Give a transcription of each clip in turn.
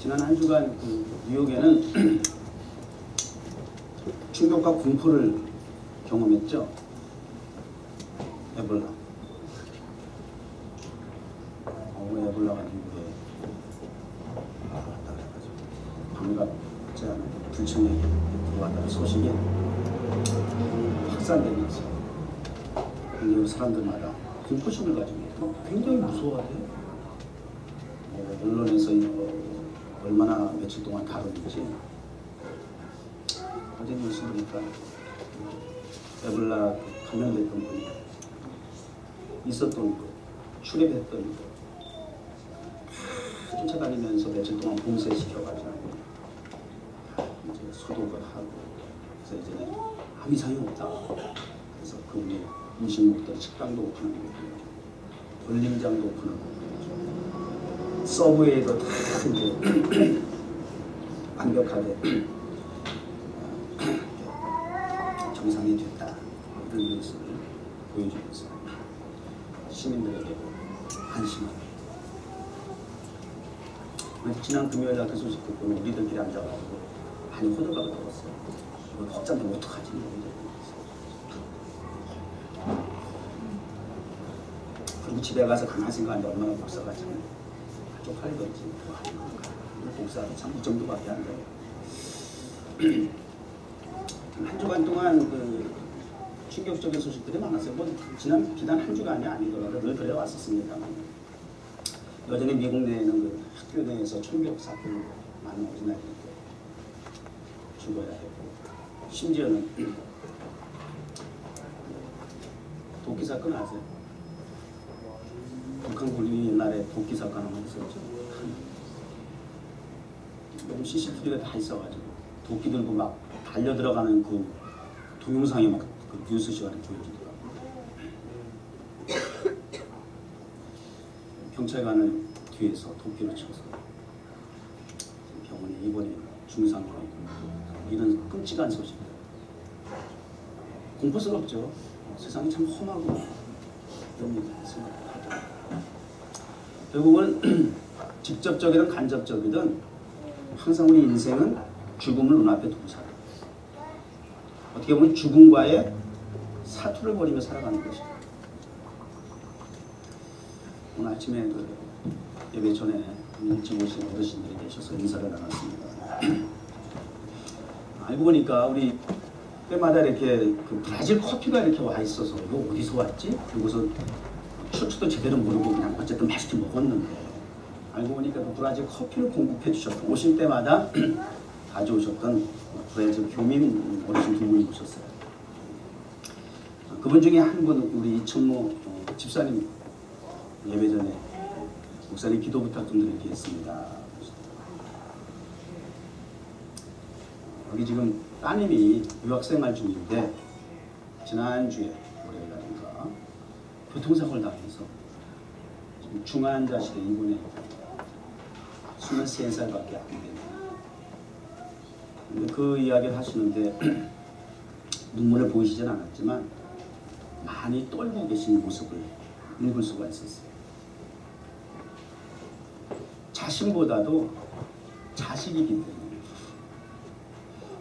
지난 한 주간 그 뉴욕에는 충격과 공포를 경험했죠. 에볼라. 에볼라가 미국에 왔다 그래가지고 반갑지 않은 불청에게 들어왔다는 소식이 확산되면서 굉장히 사람들마다 공포심을 가지고 굉장히 무서워하대요. 언론에서 얼마나 며칠 동안 다뤘는지 어제 뉴스 보니까 에볼라 감염됐던 분이 있었던 거, 출입했던 거 쫓아다니면서 며칠 동안 봉쇄시켜가지고 이제 소독을 하고 그래서 이제 아무 이상이 없다. 그래서 그분이 음식 먹던 식당도 오픈하고 볼링장도 오픈하고 서브웨이도 다 이제 완벽하게 정상이 됐다. 이런 모습을 보여주면서 시민들에게 안심을. 지난 금요일 날 그 소식 듣고 우리들끼리 앉아가지고 많이 호들갑을 떨었어요. 이거 확산되면 어떡하지? 그리고 집에 가서 가만히 생각하는데 얼마나 목사가 참 쪽팔리던지 목사가 참 이 정도밖에 안 돼요. 한 주간 동안 그 충격적인 소식들이 많았어요. 뭐 지난 비단 한 주간이 아니더라도 늘 그래왔었습니다만 여전히 미국 내에는 그 학교 내에서 총격 사건으로 많은 어린아이들이 죽어야 되고 심지어는 도끼 사건 아세요? 북한 군이 옛날에 도끼 사건 한번 있었죠. 너무 CCTV가 다 있어가지고 도끼 들고 막 달려 들어가는 그 동영상이 막 그 뉴스 시간에 보여주더라고요. 경찰관을 뒤에서 도끼로 쳐서 병원에 입원해 중상으로 이런 끔찍한 소식들. 공포스럽죠. 세상이 참 험하고 이런 일을 생각하죠. 결국은 직접적이든 간접적이든 항상 우리 인생은 죽음을 눈앞에 두고 살아요. 어떻게 보면 죽음과의 사투를 벌이며 살아가는 것이죠. 오늘 아침에 그 예배 전에 일찍 오신 어르신들이 계셔서 인사를 나눴습니다. 알고 보니까 우리 때마다 이렇게 그 브라질 커피가 이렇게 와 있어서 이거 어디서 왔지? 그리고서 출처도 제대로 모르고 그냥 어쨌든 맛있게 먹었는데 알고 보니까 그 브라질 커피를 공급해 주셨던 오실 때마다 가져오셨던 브라질 교민 어르신 두 분이 오셨어요. 그분 중에 한 분 우리 이천모 집사님 예배 전에 목사님 기도 부탁 좀 드리겠습니다. 여기 지금 따님이 유학생활 중인데 지난주에 월요일날인가 교통사고를 당해서 지금 중환자실에 입원해 23살밖에 안 됩니다. 근데 그 이야기를 하시는데 눈물을 보이시진 않았지만 많이 떨고 계신 모습을 읽을 수가 있었어요. 자신보다도 자식이기 때문에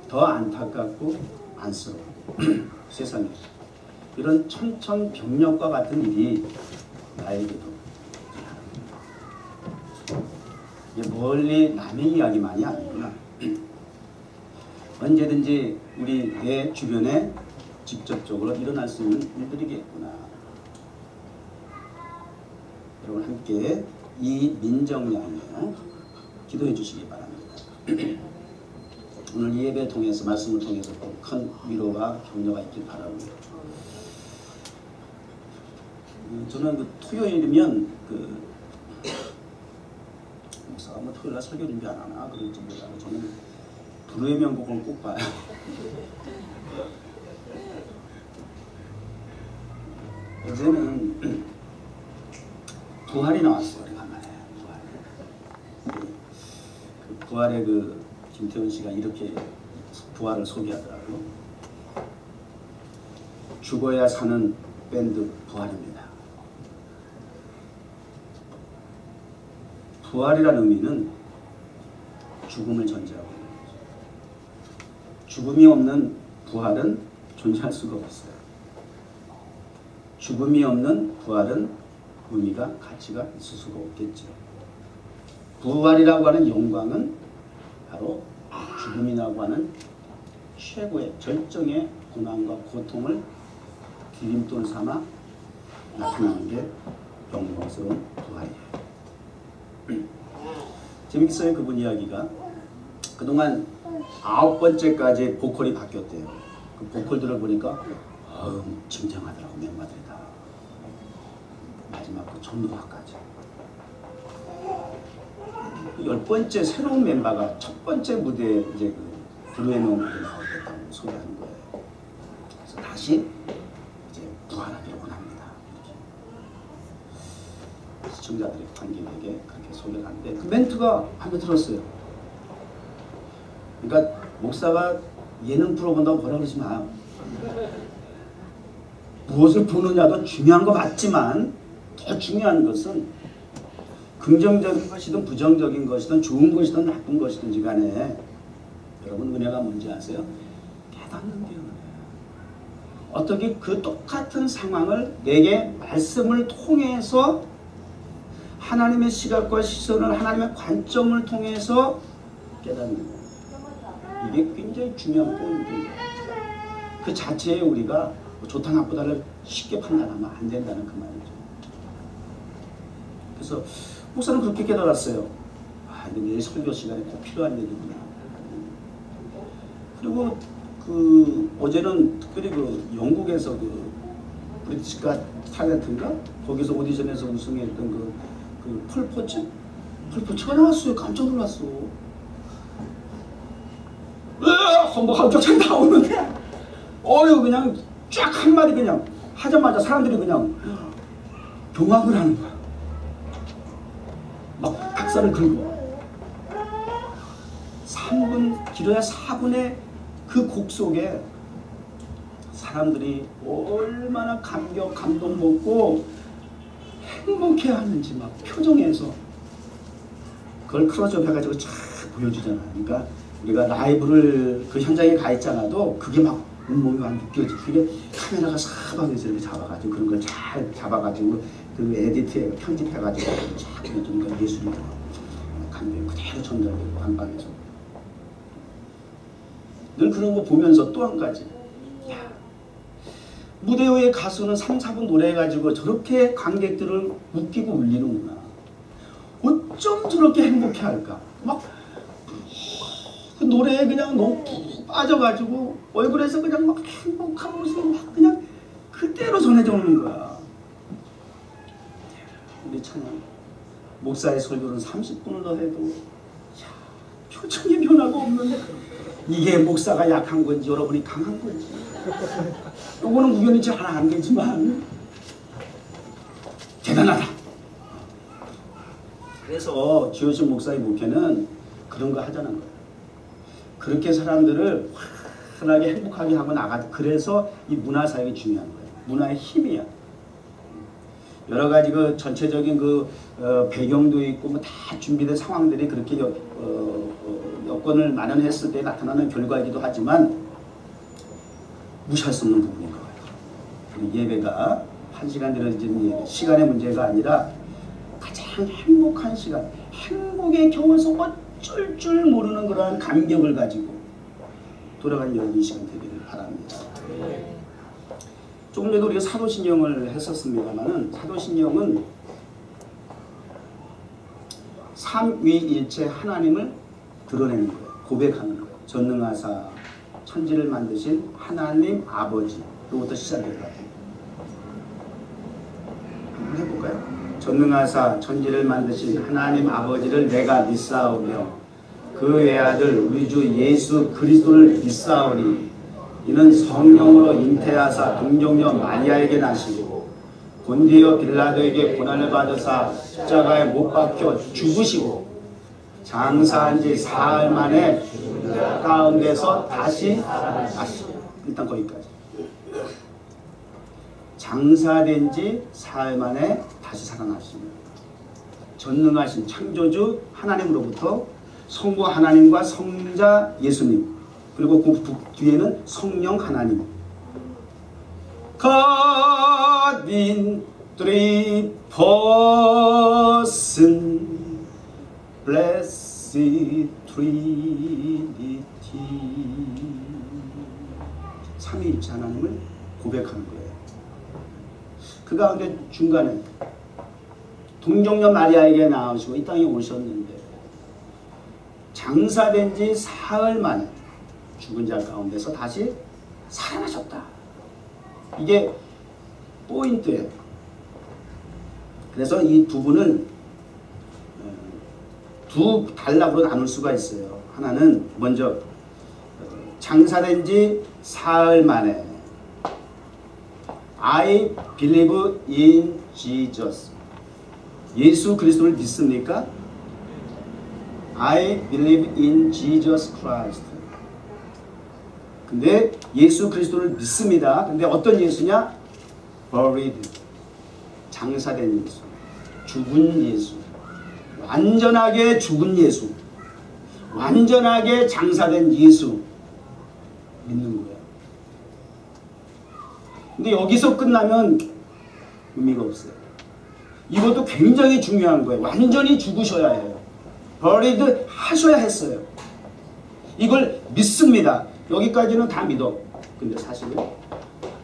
더 안타깝고 안쓰럽고 세상에 이런 천천병력과 같은 일이 나에게도 이게 멀리 남의 이야기만이 아니구나. 언제든지 우리 내 주변에 직접적으로 일어날 수 있는 일들이겠구나. 여러분 함께 이 민정양에 기도해 주시기 바랍니다. 오늘 이 예배 통해서 말씀을 통해서 또 큰 위로와 격려가 있길 바랍니다. 저는 그 토요일이면 그 목사가 뭐 토요일날 설교 준비 안 하나 그럴지 몰라도 저는 불후의 명곡을 꼭 봐요. 어제는 부활이 나왔어요. 오랜만에 부활. 그 부활의 그 김태훈 씨가 이렇게 부활을 소개하더라고요. 죽어야 사는 밴드 부활입니다. 부활이라는 의미는 죽음을 전제하고 있는 거죠. 죽음이 없는 부활은 존재할 수가 없어요. 죽음이 없는 부활은 의미가 가치가 있을 수가 없겠죠. 부활이라고 하는 영광은 바로 죽음이라고 하는 최고의 절정의 고난과 고통을 디딤돌 삼아 나타나는 게 영광스러운 부활이에요. 재밌어요. 그분 이야기가. 그동안 9번째까지 보컬이 바뀌었대요. 그 보컬들을 보니까 징징하더라고. 멤버들이 다. 마지막 그 전도화까지. 10번째 새로운 멤버가 첫 번째 무대에 이제 그 브루에노 무대에 나오겠다고 소개하는 거예요. 그래서 다시 이제 부활하기를 원합니다. 이렇게. 시청자들이 관객에게 그렇게 소개를 하는데 그 멘트가 마음에 들었어요. 그러니까 목사가 예능 프로 본다고 뭐라 그러지 마. 무엇을 보느냐도 중요한 거 맞지만 더 중요한 것은 긍정적인 것이든 부정적인 것이든 좋은 것이든 나쁜 것이든지 간에 여러분 은혜가 뭔지 아세요? 깨닫는 게 은혜예요. 어떻게 그 똑같은 상황을 내게 말씀을 통해서 하나님의 시각과 시선을 하나님의 관점을 통해서 깨닫는 거예요. 이게 굉장히 중요한 포인트입니다. 그 자체에 우리가 좋다 나쁘다를 쉽게 판단하면 안 된다는 그 말이죠. 그래서 목사는 그렇게 깨달았어요. 이거 내일 설교 시간에 꼭 필요한 얘기구나. 그리고 그 어제는 특별히 그 영국에서 그 브리티시 갓 탤런트인가 거기서 오디션에서 우승했던 그 펄포츠가 나왔어요. 깜짝 놀랐어. 뭐 갑자기 나오는데 그냥 쫙 한마디 그냥 하자마자 사람들이 그냥 경악을 하는 거야. 막 박살을 긁고 3분 길어야 4분의 그 곡 속에 사람들이 얼마나 감동 먹고 행복해하는지 막 표정에서 그걸 클로즈업 해가지고 쫙 보여주잖아요. 그러니까 우리가 라이브를 그 현장에 가 있잖아도 그게 막 온몸이 막 느껴지고 그게 카메라가 사방에서 이렇게 잡아가지고 그런 걸 잘 잡아가지고 그 에디트해 편집해가지고 쫙 보여주니까 예술이 감동이 그대로 전달되고 안방에서 늘 그런 거 보면서 또 한 가지 무대 위의 가수는 3, 4분 노래해가지고 저렇게 관객들을 웃기고 울리는구나. 어쩜 저렇게 행복해할까. 막 그 노래에 그냥 너무 푹 빠져가지고 얼굴에서 그냥 막 행복한 모습이 막 그냥 그대로 전해져 오는 거야. 우리 찬양 목사의 설교는 30분을 더 해도 표정이 변화가 없는데 이게 목사가 약한 건지 여러분이 강한 건지 요거는 우연히 잘 안 되지만 대단하다. 그래서 지효신 목사의 목회는 그런 거 하자는 거예요. 그렇게 사람들을 환하게 행복하게 하고 그래서 이 문화사역이 중요한 거예요. 문화의 힘이야. 여러 가지 그 전체적인 그 배경도 있고 뭐 다 준비된 상황들이 그렇게 여건을 마련했을 때 나타나는 결과이기도 하지만 무시할 수 없는 부분인 것 같아요. 예배가 1시간 들어진 시간의 문제가 아니라 가장 행복한 시간, 행복에 겨워서 어쩔 줄 모르는 그러한 감격을 가지고 돌아가는 여러분 이 시간 되기를 바랍니다. 조금 전에도 우리가 사도신경을 했었습니다만은 사도신경은 삼위일체 하나님을 드러내는 거예요. 고백하는 거예요. 전능하사 천지를 만드신 하나님 아버지로부터 시작될 것 같아요. 한번 해볼까요? 전능하사 천지를 만드신 하나님 아버지를 내가 믿사오며 그 외아들 우리 주 예수 그리스도를 믿사오니 이는 성령으로 잉태하사 동정녀 마리아에게 나시고 본디오 빌라도에게 고난을 받으사 십자가에 못 박혀 죽으시고 장사한 지 사흘 만에 가운데서 다시 살아나시고 일단 거기까지. 장사된 지 사흘 만에 다시 살아나십니다. 전능하신 창조주 하나님으로부터 성부 하나님과 성자 예수님, 그리고 그 뒤에는 성령 하나님. God in three person, blessed Trinity. 삼위일체 하나님을 고백하는 거예요. 그 가운데 중간에 동정녀 마리아에게 나오시고 이 땅에 오셨는데 장사된 지 사흘 만에 죽은 자 가운데서 다시 살아나셨다. 이게 포인트예요. 그래서 이 두 분을 두 단락으로 나눌 수가 있어요. 하나는 먼저 장사된 지 사흘 만에 I believe in Jesus. 예수 그리스도를 믿습니까? I believe in Jesus Christ. 근데 예수 그리스도를 믿습니다. 근데 어떤 예수냐? Buried. 장사된 예수. 죽은 예수. 완전하게 죽은 예수. 완전하게 장사된 예수. 믿는 거예요. 근데 여기서 끝나면 의미가 없어요. 이것도 굉장히 중요한 거예요. 완전히 죽으셔야 해요. Buried 하셔야 했어요. 이걸 믿습니다. 여기까지는 다 믿어. 근데 사실은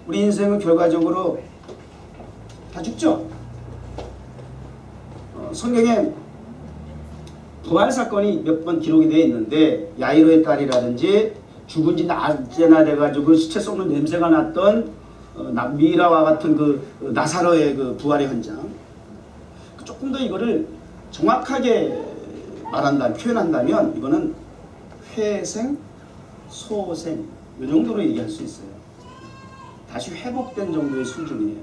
우리 인생은 결과적으로 다 죽죠. 성경에 부활 사건이 몇 번 기록이 되어 있는데 야이로의 딸이라든지 죽은 지 낮에나 돼가지고 시체 썩는 냄새가 났던 미라와 같은 그 나사로의 그 부활의 현장. 조금 더 이거를 정확하게 표현한다면 이거는 회생, 소생 이 정도로 얘기할 수 있어요. 다시 회복된 정도의 수준이에요.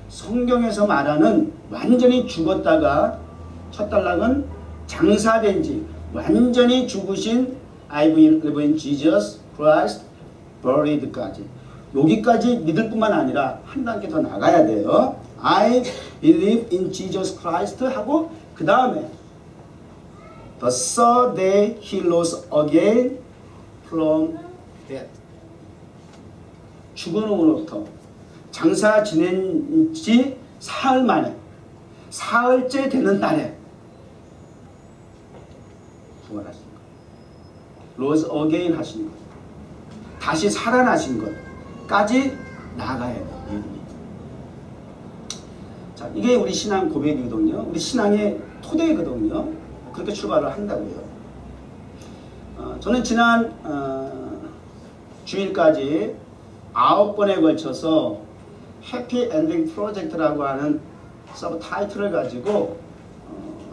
성경에서 말하는 완전히 죽었다가 첫 단락은 장사된 지 완전히 죽으신 I believe in Jesus Christ buried까지 여기까지 믿을 뿐만 아니라 한 단계 더 나가야 돼요. I believe in Jesus Christ 하고 그 다음에 The third day he rose again from death. 죽음으로부터 장사 지낸 지 사흘 만에 사흘째 되는 날에 부활하신 것. rose again 하신 것. 다시 살아나신 것까지 나가야 돼요. 자, 이게 우리 신앙 고백이거든요. 우리 신앙의 토대거든요. 그렇게 출발을 한다고요. 저는 지난 주일까지 9번에 걸쳐서 해피 엔딩 프로젝트라고 하는 서브 타이틀을 가지고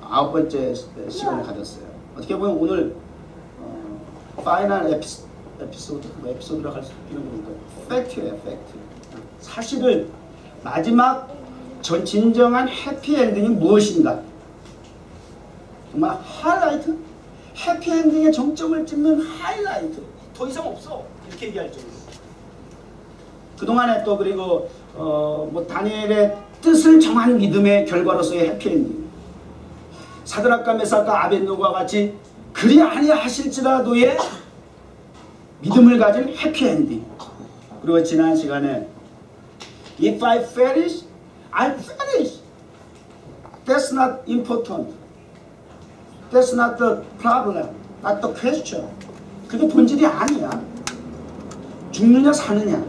9번째 시간을 가졌어요. 어떻게 보면 오늘 파이널 에피소드라고 할 수 있는 거니까 팩트예요, 팩트. 사실을 마지막 진정한 해피 엔딩이 무엇인가? 정말 하이라이트? 해피엔딩의 정점을 찍는 하이라이트. 더 이상 없어. 이렇게 얘기할 정도. 그동안에 또 그리고 다니엘의 뜻을 정한 믿음의 결과로서의 해피엔딩. 사드락과 메삭과 아벳노고와 같이 그리 아니하실지라도의 믿음을 가진 해피엔딩. 그리고 지난 시간에 If I perish, I perish. That's not important. That's not the problem, not the question. 그게 본질이 아니야. 죽느냐 사느냐.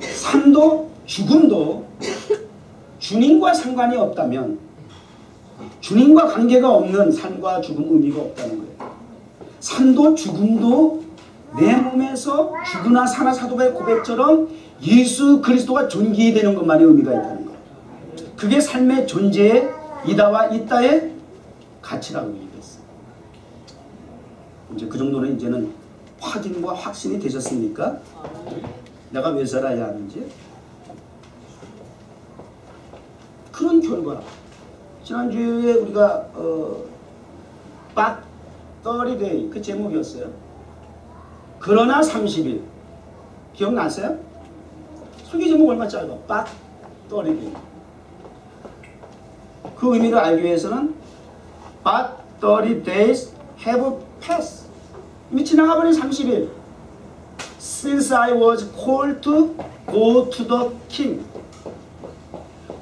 삶도 죽음도 주님과 상관이 없다면 주님과 관계가 없는 삶과 죽음 의미가 없다는 거예요. 삶도 죽음도 내 몸에서 죽으나 사나 사도의 고백처럼 예수 그리스도가 존귀히 되는 것만이 의미가 있다는 거예요. 그게 삶의 존재의 이다와 이따의 가치라고 얘기했어요. 이제 그 정도는 이제는 확인과 확신이 되셨습니까? 내가 왜 살아야 하는지? 그런 결과 지난주에 우리가 But 30day 그 제목이었어요. 그러나 30일 기억나세요? 설교 제목 얼마 짧아? But 30day. 그 의미를 알기 위해서는 But 30 days have passed. 이미 지나가버린 30일. Since I was called to go to the king.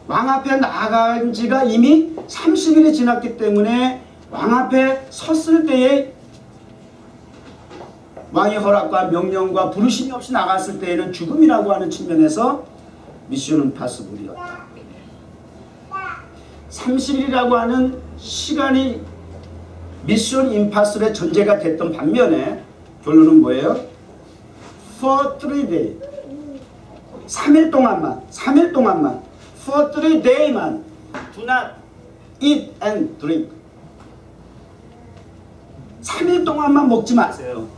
왕 앞에 나간 지가 이미 30일이 지났기 때문에 왕 앞에 섰을 때에 왕의 허락과 명령과 부르심이 없이 나갔을 때에는 죽음이라고 하는 측면에서 미션은 파스블이었다. 30일이라고 하는 시간이 미션 임파서블의 전제가 됐던 반면에 결론은 뭐예요? For 3 days 3일 동안만 For 3 days만 do not eat and drink 3일 동안만 먹지 마세요.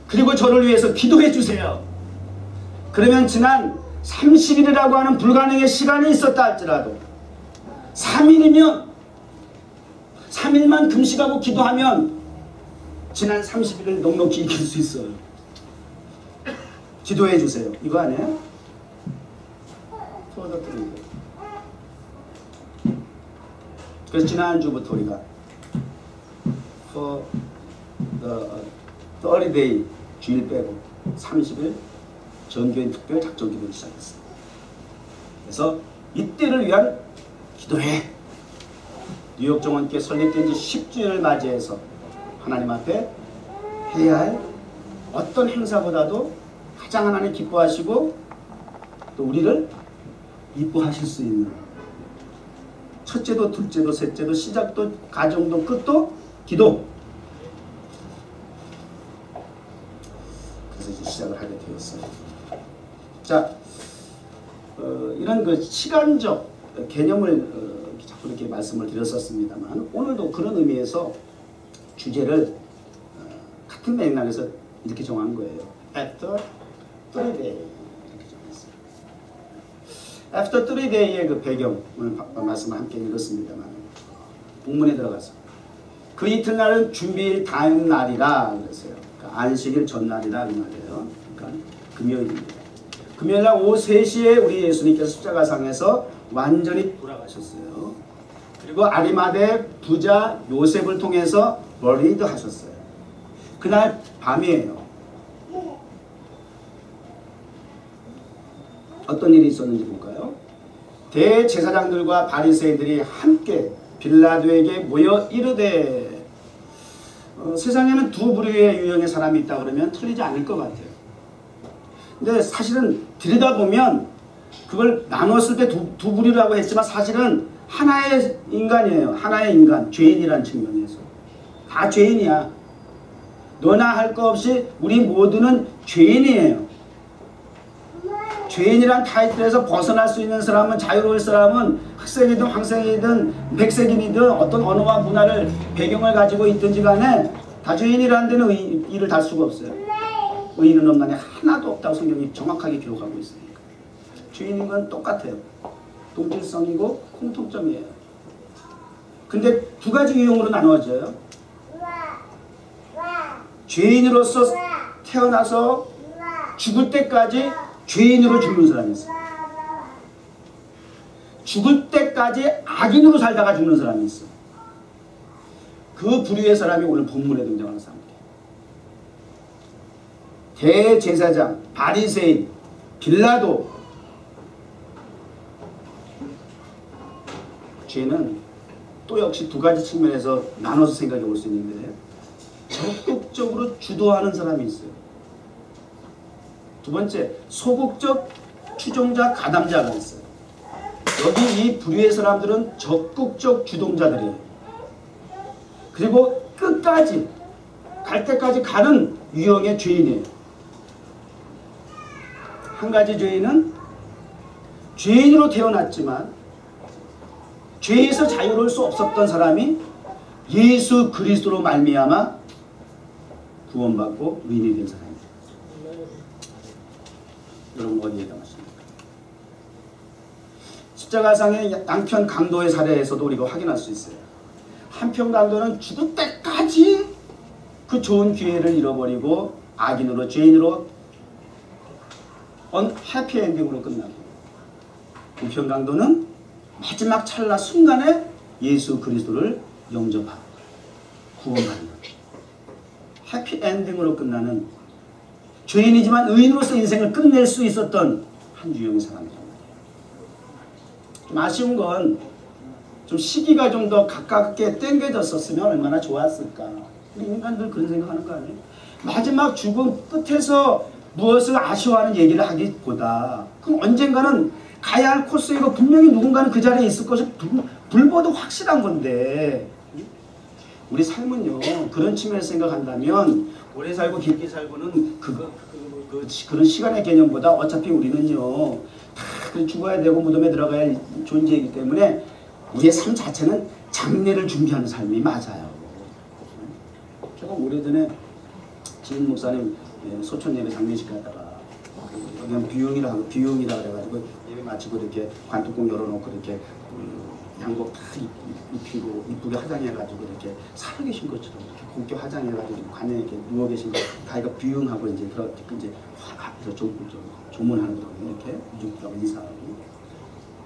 그리고 저를 위해서 기도해 주세요. 그러면 지난 30일이라고 하는 불가능의 시간이 있었다 할지라도 3일이면 3일만 금식하고 기도하면 지난 30일을 넉넉히 이길 수 있어요. 기도해 주세요. 이거 아니에요? 그래서 지난주부터 우리가 For the 30day 주일 빼고 30일 전교인 특별 작전 기도를 시작했어요. 그래서 이때를 위한 기도해. 뉴욕 정원교회 설립된 지 10주년을 맞이해서 하나님 앞에 해야 할 어떤 행사보다도 가장 하나님 기뻐하시고 또 우리를 이뻐하실 수 있는 첫째도 둘째도 셋째도 시작도 가정도 끝도 기도. 그래서 이제 시작을 하게 되었어요. 자, 이런 그 시간적 개념을 자꾸 이렇게 말씀을 드렸었습니다만 오늘도 그런 의미에서 주제를 같은 맥락에서 이렇게 정한 거예요. After 3 days 이렇게 정했어요. After 3 days의 그 배경 오늘 말씀을 함께 읽었습니다만 본문에 들어가서 그 이튿날은 준비일 다음 날이라 그랬어요. 그러니까 안식일 전날이라 그 말이에요. 그러니까 금요일입니다. 금요일날 오후 3시에 우리 예수님께서 십자가상에서 완전히 돌아가셨어요. 그리고 아리마대 부자 요셉을 통해서 버리드 하셨어요. 그날 밤이에요. 어떤 일이 있었는지 볼까요? 대제사장들과 바리새인들이 함께 빌라도에게 모여 이르되 세상에는 두 부류의 유형의 사람이 있다 그러면 틀리지 않을 것 같아요. 근데 사실은 들여다보면 그걸 나눴을 때 두 부류라고 했지만 사실은 하나의 인간이에요. 하나의 인간, 죄인이라는 측면에서. 다 죄인이야. 너나 할 거 없이 우리 모두는 죄인이에요. 죄인이란 타이틀에서 벗어날 수 있는 사람은, 자유로울 사람은 흑색이든 황색이든 백색인이든 어떤 언어와 문화를 배경을 가지고 있든지 간에 다 죄인이라는 데는 일을 달 수가 없어요. 의인은 없나니 하나도 없다고 성경이 정확하게 기록하고 있으니까. 죄인인 건 똑같아요. 동질성이고 공통점이에요. 근데 두 가지 유형으로 나누어져요. 죄인으로서 태어나서 죽을 때까지 죄인으로 죽는 사람이 있어요. 죽을 때까지 악인으로 살다가 죽는 사람이 있어요. 그 부류의 사람이 오늘 본문에 등장하는 사람이에요. 대제사장, 바리새인, 빌라도. 죄는 또 역시 두 가지 측면에서 나눠서 생각해 볼 수 있는데 적극적으로 주도하는 사람이 있어요. 두 번째, 소극적 추종자, 가담자가 있어요. 여기 이 부류의 사람들은 적극적 주동자들이에요. 그리고 끝까지 갈 때까지 가는 유형의 죄인이에요. 한 가지 죄인은 죄인으로 태어났지만 죄에서 자유로울 수 없었던 사람이 예수 그리스도로 말미암아 구원받고 의인이 된 사람입니다. 여러분 어디에 해당하십니까? 십자가상의 양편 강도의 사례에서도 우리가 확인할 수 있어요. 한편 강도는 죽을 때까지 그 좋은 기회를 잃어버리고 악인으로 죄인으로 해피엔딩으로 끝나고, 우편 강도는 마지막 찰나 순간에 예수 그리스도를 영접하고 구원받는 해피엔딩으로 끝나는 죄인이지만 의인으로서 인생을 끝낼 수 있었던 한 유형의 사람이란 말이에요. 좀 아쉬운 건 좀 시기가 좀 더 가깝게 땡겨졌었으면 얼마나 좋았을까. 우리 인간들 그런 생각하는 거 아니에요? 마지막 죽음 끝에서 무엇을 아쉬워하는 얘기를 하기보다 그럼 언젠가는 가야 할 코스이고 분명히 누군가는 그 자리에 있을 것이 불보듯 확실한 건데 우리 삶은요 그런 측면에서 생각한다면 오래 살고 깊게 살고는 그런 시간의 개념보다 어차피 우리는요 다 죽어야 되고 무덤에 들어가야 할 존재이기 때문에 우리의 삶 자체는 장례를 준비하는 삶이 맞아요. 제가 오래전에 지은 목사님 소천 예배 장례식 갔다가 그냥 비용이라 그래가지고 예배 마치고 이렇게 관뚜껑 열어놓고 이렇게 양복 다 입히고 이쁘게 화장해가지고 이렇게 살아계신 것처럼 이렇게 곱게 화장해가지고 관에 이렇게 누워 계신 거 다 이거 비용하고 이제 조문하는 거거든요. 이렇게 유족들하고 인사하고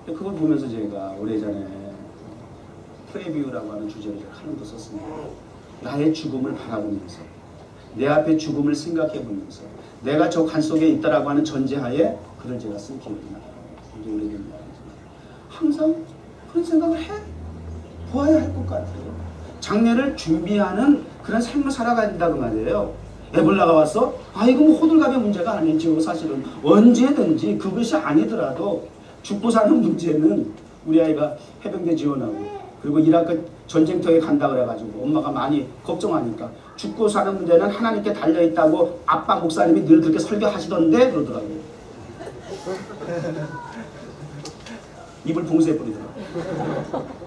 그걸 보면서 제가 오래전에 프레비우라고 하는 주제를 하는 거 썼습니다. 나의 죽음을 바라보면서 내 앞에 죽음을 생각해보면서 내가 저 관 속에 있다라고 하는 전제하에 글을 제가 쓴 기억이 나요. 굉장히 오래된 이야기지만 항상 그런 생각을 보아야 할 것 같아요. 장례를 준비하는 그런 삶을 살아가야 된다고 말이에요. 에볼라가 왔어? 이거 뭐 호들갑의 문제가 아니죠. 사실은 언제든지 그것이 아니더라도 죽고 사는 문제는 우리 아이가 해병대 지원하고 그리고 이라크 전쟁터에 간다 그래가지고 엄마가 많이 걱정하니까 죽고 사는 문제는 하나님께 달려있다고 아빠 목사님이 늘 그렇게 설교하시던데 그러더라고요. 입을 봉쇄해 버리더라고요.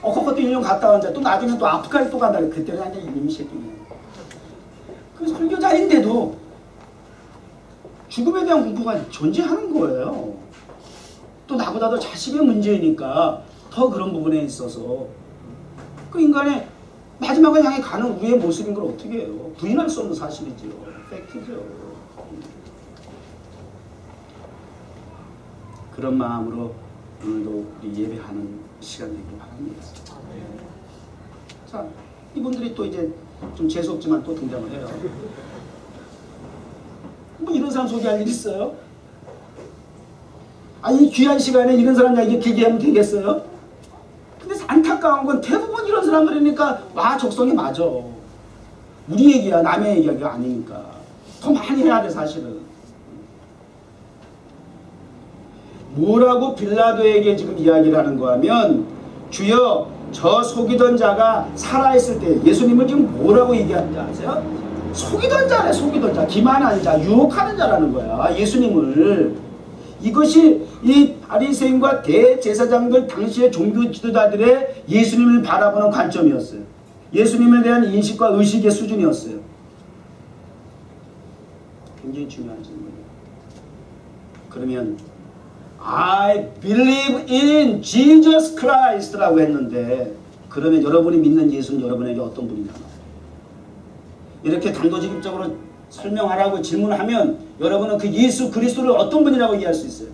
그것도 1년 갔다 왔는데 또 나중에 또 아프리카에 또 간다. 그때는 완전 이미 새끼네. 그 설교자인데도 죽음에 대한 공포가 존재하는 거예요. 또 나보다도 자식의 문제이니까 더 그런 부분에 있어서 그 인간의 마지막을 향해 가는 우리의 모습인 걸 어떻게 해요? 부인할 수 없는 사실이죠. 팩트죠. 그런 마음으로 오늘도 우리 예배하는 시간 되길 바랍니다. 자, 이분들이 또 이제 좀 재수없지만 또 등장을 해요. 뭐 이런 사람 소개할 일 있어요? 이 귀한 시간에 이런 사람 이야기 길게 하면 되겠어요? 근데 안타까운 건 대부분 이런 사람들이니까 적성이 맞아. 우리 얘기야 남의 얘기가 아니니까 더 많이 해야 돼 사실은. 뭐라고 빌라도에게 지금 이야기를 하는 거 하면 주여 저 속이던 자가 살아있을 때 예수님을 지금 뭐라고 얘기하는지 아세요? 속이던 자래. 속이던 자, 기만하는 자, 유혹하는 자라는 거야 예수님을. 이것이 이 바리새인과 대제사장들 당시의 종교 지도자들의 예수님을 바라보는 관점이었어요. 예수님에 대한 인식과 의식의 수준이었어요. 굉장히 중요한 질문이에요. 그러면 I believe in Jesus Christ라고 했는데 그러면 여러분이 믿는 예수는 여러분에게 어떤 분이냐? 이렇게 단도직입적으로 설명하라고 질문하면 여러분은 그 예수 그리스도를 어떤 분이라고 이해할 수 있어요?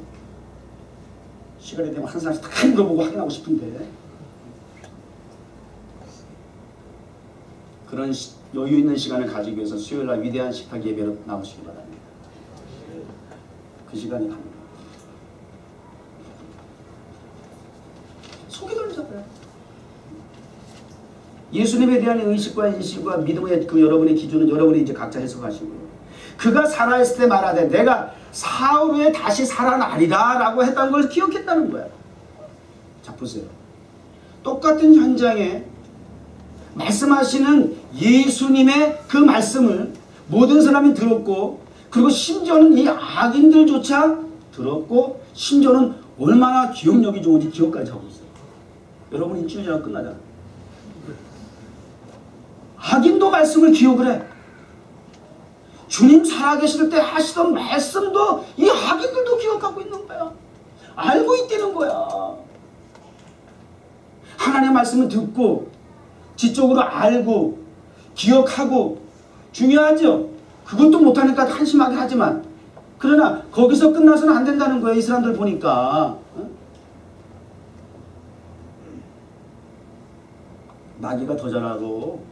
시간이 되면 한 사람씩 다 물어보고 확인하고 싶은데 그런 여유 있는 시간을 가지기 위해서 수요일날 위대한 식탁 예배로 나오시기 바랍니다. 그 시간이 갑니다. 속이 돌려잡아요. 예수님에 대한 의식과 인식과 믿음의 그 여러분의 기준은 여러분이 이제 각자 해석하시고요. 그가 살아있을 때 말하되 내가 사흘 후에 다시 살아나리라 라고 했다는 걸 기억했다는 거야. 자 보세요. 똑같은 현장에 말씀하시는 예수님의 그 말씀을 모든 사람이 들었고 그리고 심지어는 이 악인들조차 들었고 심지어는 얼마나 기억력이 좋은지 기억까지 하고 있어요. 여러분 일주일 지나면 끝나잖아요. 악인도 말씀을 기억을 해. 주님 살아계실 때 하시던 말씀도 이 악인들도 기억하고 있는 거야. 알고 있다는 거야. 하나님의 말씀을 듣고 지적으로 알고 기억하고 중요하죠. 그것도 못하니까 한심하게 하지만 그러나 거기서 끝나서는 안 된다는 거예요. 이 사람들 보니까. 마귀가 더 잘하고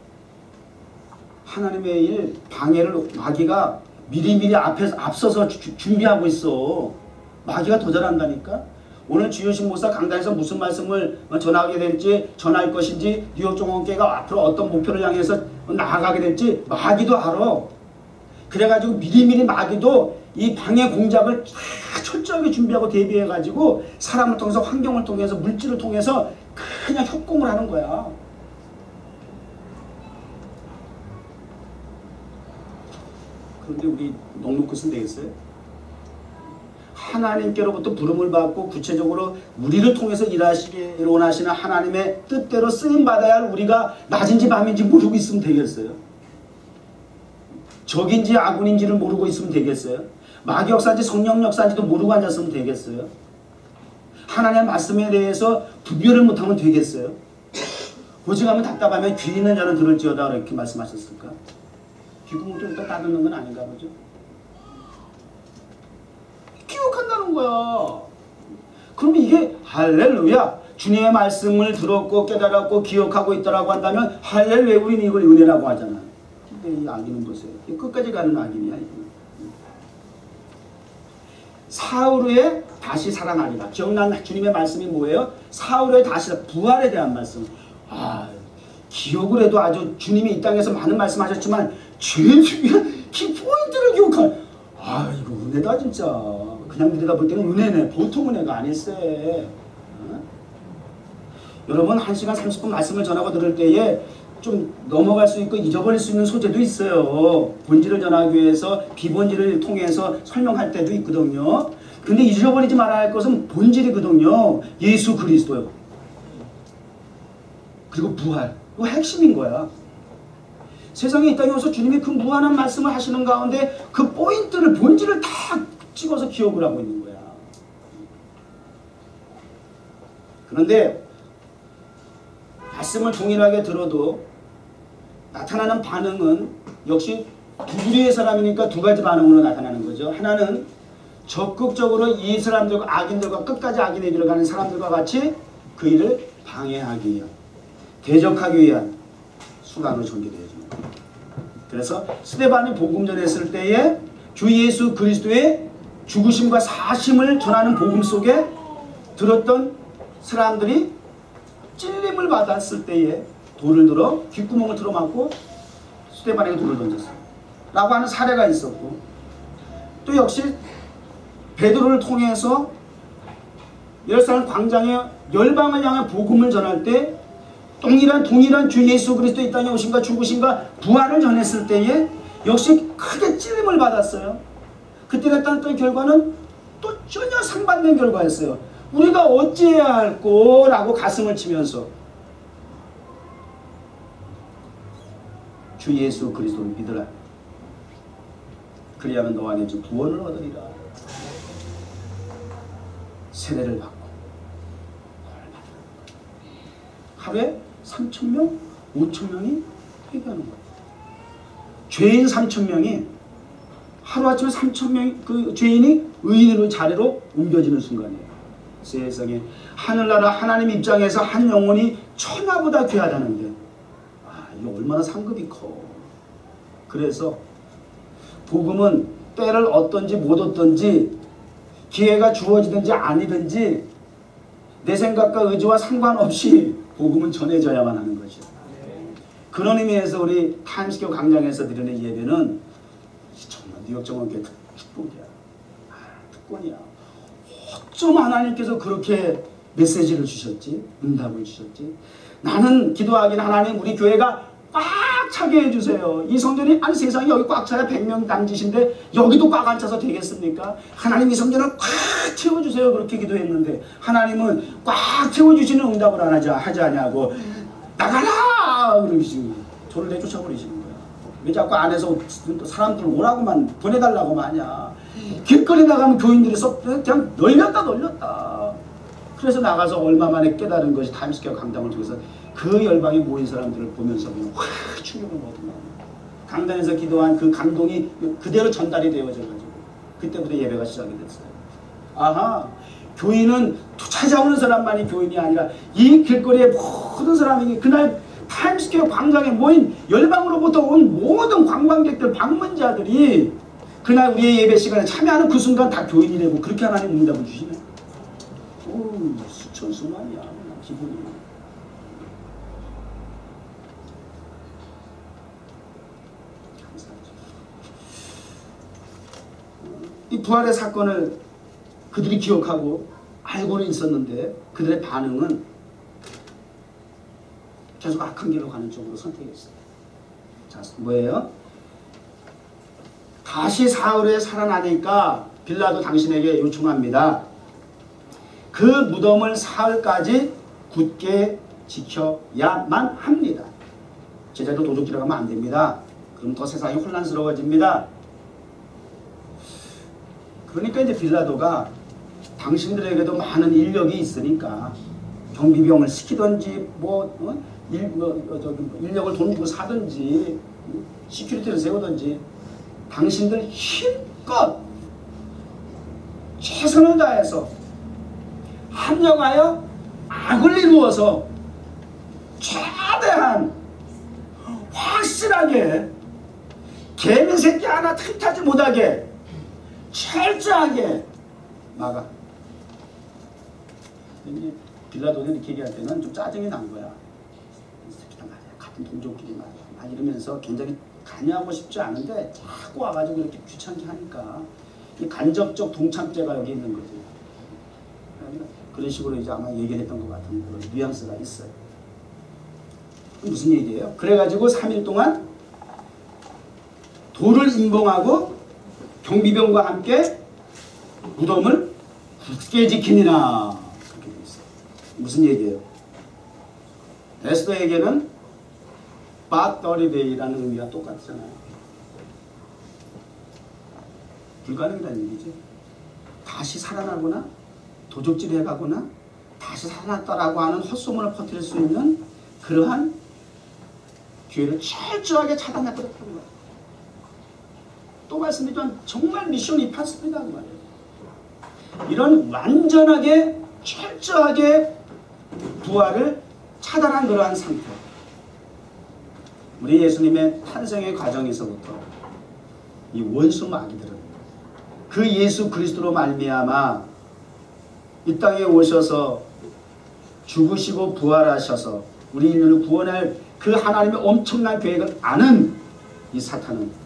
하나님의 일 방해를 마귀가 미리미리 앞서서 준비하고 있어. 마귀가 더 잘한다니까. 오늘 주효신 목사 강단에서 무슨 말씀을 전하게 될지, 전할 것인지, 뉴욕 종원교회가 앞으로 어떤 목표를 향해서 나아가게 될지 마귀도 알아. 그래가지고 미리미리 마귀도 이 방해 공작을 다 철저하게 준비하고 대비해가지고 사람을 통해서, 환경을 통해서, 물질을 통해서 그냥 협공을 하는 거야. 그런데 우리 넉넉히 되겠어요? 하나님께로부터 부름을 받고 구체적으로 우리를 통해서 일하시기를 원하시는 하나님의 뜻대로 쓰임받아야 할 우리가 낮인지 밤인지 모르고 있으면 되겠어요? 적인지 아군인지를 모르고 있으면 되겠어요? 마귀 역사인지 성령 역사인지도 모르고 앉았으면 되겠어요? 하나님의 말씀에 대해서 분별을 못하면 되겠어요? 오직하면 답답하면 귀 있는 자는 들을지어다 이렇게 말씀하셨을까? 귀구멍도 일단 닫는 건 아닌가 보죠? 기억한다는 거야. 그러면 이게 할렐루야, 주님의 말씀을 들었고 깨달았고 기억하고 있다라고 한다면 할렐루야, 우리는 이걸 은혜라고 하잖아. 근데 이 악인은 보세요. 끝까지 가는 악인이야. 사흘 후에 다시 살아나리라. 기억난 주님의 말씀이 뭐예요? 사흘 후에 다시 부활에 대한 말씀. 기억을 해도 아주 주님이 이 땅에서 많은 말씀하셨지만 제일 중요한 키포인트를 기억할. 이거 은혜다 진짜. 그냥 우리가 볼 때는 은혜네. 보통 은혜가 아닐세. 여러분 1시간 30분 말씀을 전하고 들을 때에 좀 넘어갈 수 있고 잊어버릴 수 있는 소재도 있어요. 본질을 전하기 위해서 비본질을 통해서 설명할 때도 있거든요. 근데 잊어버리지 말아야 할 것은 본질이거든요. 예수 그리스도요. 그리고 부활. 이거 핵심인 거야. 세상에 이 땅에 와서 주님이 그 무한한 말씀을 하시는 가운데 그 포인트를, 본질을 다 찍어서 기억을 하고 있는 거야. 그런데 말씀을 동일하게 들어도 나타나는 반응은 역시 두 부류의 사람이니까 두 가지 반응으로 나타나는 거죠. 하나는 적극적으로 이 사람들과 악인들과 끝까지 악인의 길을 가는 사람들과 같이 그 일을 방해하기 위한, 대적하기 위한 수단으로 전개되어집니다. 그래서 스데반이 복음 전했을 때에 주 예수 그리스도의 죽으심과 사심을 전하는 복음 속에 들었던 사람들이 찔림을 받았을 때에 돌을 들어 귓구멍을 틀어막고 스데반에게 돌을 던졌어요. 라고 하는 사례가 있었고, 또 역시 베드로를 통해서 예루살렘 광장에 열방을 향해 복음을 전할 때 동일한 주 예수 그리스도 이 땅에 오신과 죽으신과 부활을 전했을 때에 역시 크게 찔림을 받았어요. 그때 나타났던 결과는 또 전혀 상반된 결과였어요. 우리가 어찌해야 할꼬? 라고 가슴을 치면서 주 예수 그리스도를 믿으라. 그리하면 너와 내 주 구원을 얻으리라. 세례를 받고 하루에 3,000명, 5,000명이 회개하는 거예요. 죄인 3,000명이 하루아침에 3,000명 그 죄인이 의인의 자리로 옮겨지는 순간이에요. 세상에 하늘나라 하나님 입장에서 한 영혼이 천하보다 귀하다는데 이게 얼마나 상급이 커. 그래서 복음은 때를 얻든지 못 얻든지 기회가 주어지든지 아니든지 내 생각과 의지와 상관없이 복음은 전해져야만 하는 것이죠. 그런 의미에서 우리 타임스퀘어 광장에서 드리는 예배는 정말 뉴욕 정원교회 축복이야. 특권이야. 어쩜 하나님께서 그렇게 메시지를 주셨지? 응답을 주셨지? 나는 기도하기는 하나님 우리 교회가 꽉 차게 해주세요. 이 성전이 아니 세상에 여기 꽉 차야 100명 당지신데 여기도 꽉 안 차서 되겠습니까? 하나님 이 성전을 꽉 채워주세요. 그렇게 기도했는데 하나님은 꽉 채워주시는 응답을 안 하지 않냐고 나가라! 그러시고 저를 내쫓아버리시는 거야. 왜 자꾸 안에서 사람들 오라고만 보내달라고만 하냐. 길거리 나가면 교인들이 그냥 널렸다. 그래서 나가서 얼마 만에 깨달은 것이 타임스퀘어 강당을 통해서 그 열방에 모인 사람들을 보면서 확 충격을 얻은 강단에서 기도한 그 감동이 그대로 전달이 되어져가지고 그때부터 예배가 시작이 됐어요. 아하, 교인은 찾아오는 사람만이 교인이 아니라 이 길거리에 모든 사람이 그날 타임스퀘어 광장에 모인 열방으로부터 온 모든 관광객들, 방문자들이 그날 우리의 예배 시간에 참여하는 그 순간 다 교인이라고 그렇게 하나님 응답을 주시네. 오, 수천 수만이야 기분이. 이 부활의 사건을 그들이 기억하고 알고는 있었는데 그들의 반응은 계속 악한 길로 가는 쪽으로 선택했어요. 자, 뭐예요? 다시 사흘에 살아나니까 빌라도 당신에게 요청합니다. 그 무덤을 사흘까지 굳게 지켜야만 합니다. 제자도 도둑질을 하면 안 됩니다. 그럼 더 세상이 혼란스러워집니다. 그러니까 이제 빌라도가 당신들에게도 많은 인력이 있으니까 경비병을 시키든지 인력을 돈 주고 사든지 시큐리티를 세우든지 당신들 힘껏 최선을 다해서 합력하여 악을 이루어서 최대한 확실하게 개미 새끼 하나 틈타지 못하게 철저하게 막아. 빌라도는 이렇게 얘기할 때는 좀 짜증이 난 거야. 이 새끼다 말이야. 같은 동족끼리 말이야. 막 이러면서 굉장히 관여하고 싶지 않은데 자꾸 와가지고 이렇게 귀찮게 하니까 이 간접적 동참죄가 여기 있는 거지. 그런 식으로 이제 아마 얘기를 했던 것 같은 그런 뉘앙스가 있어요. 무슨 얘기예요? 그래가지고 3일 동안 돌을 인봉하고 경비병과 함께 무덤을 굳게 지키니라. 그렇게 되어 있어요. 무슨 얘기예요? 에스더에게는 바더리데이라는 의미가 똑같잖아요. 불가능이라는 얘기지. 다시 살아나거나 도적질을 해가거나 다시 살아났다라고 하는 헛소문을 퍼뜨릴 수 있는 그러한 기회를 철저하게 차단해버렸다는 거예요. 또 말씀드리지만 정말 미션 임파서블이다 그 말이에요. 이런 완전하게 철저하게 부활을 차단한 그러한 상태. 우리 예수님의 탄생의 과정에서부터 이 원수 마귀들은 그 예수 그리스도로 말미암아 이 땅에 오셔서 죽으시고 부활하셔서 우리 인류를 구원할 그 하나님의 엄청난 계획을 아는 이 사탄은